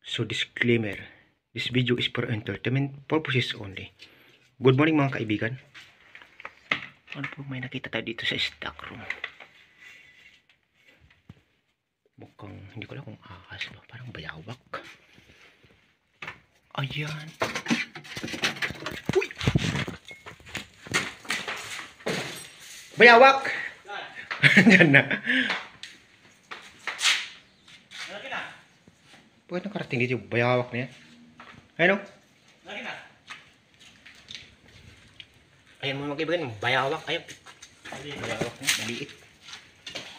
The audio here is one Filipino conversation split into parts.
So disclaimer, this video is for entertainment purposes only. Good morning mga kaibigan. Ano po may nakita tayo dito sa stock room? Mukhang, hindi ko alam kung ahas ba, parang bayawak. Ayan. Uy! Bayawak! Diyan na. Bakit nakarating dito yung bayawak na yan? Ayun o. Ayan mo mga kaibigan, bayawak. Ayun. Bayawak na, maliit.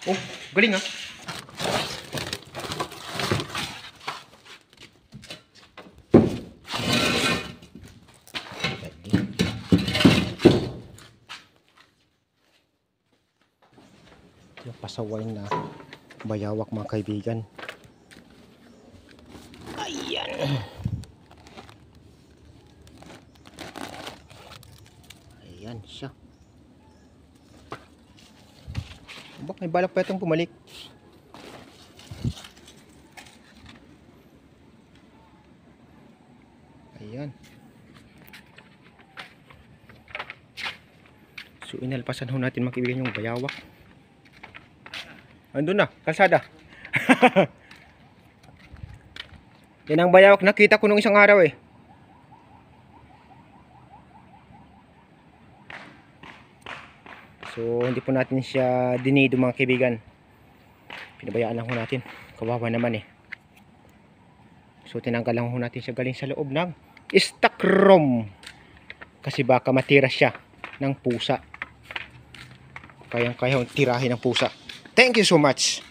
Oh, galing ha. Yung pasaway na bayawak mga kaibigan. Ayan. Ayan siya. Bak, may balak pa itong pumalik. Ayan. So inalpasan ho natin mga kaibigan yung bayawak. Andun na, kalsada. Yan ang bayawak nakita ko nung isang araw eh. So hindi po natin siya dinido mga kaibigan. Pinabayaan lang ho natin. Kawawa naman eh. So tinanggal lang ho natin siya galing sa loob ng stock room. Kasi baka matira siya ng pusa. Kayang-kaya tirahin ng pusa. Thank you so much.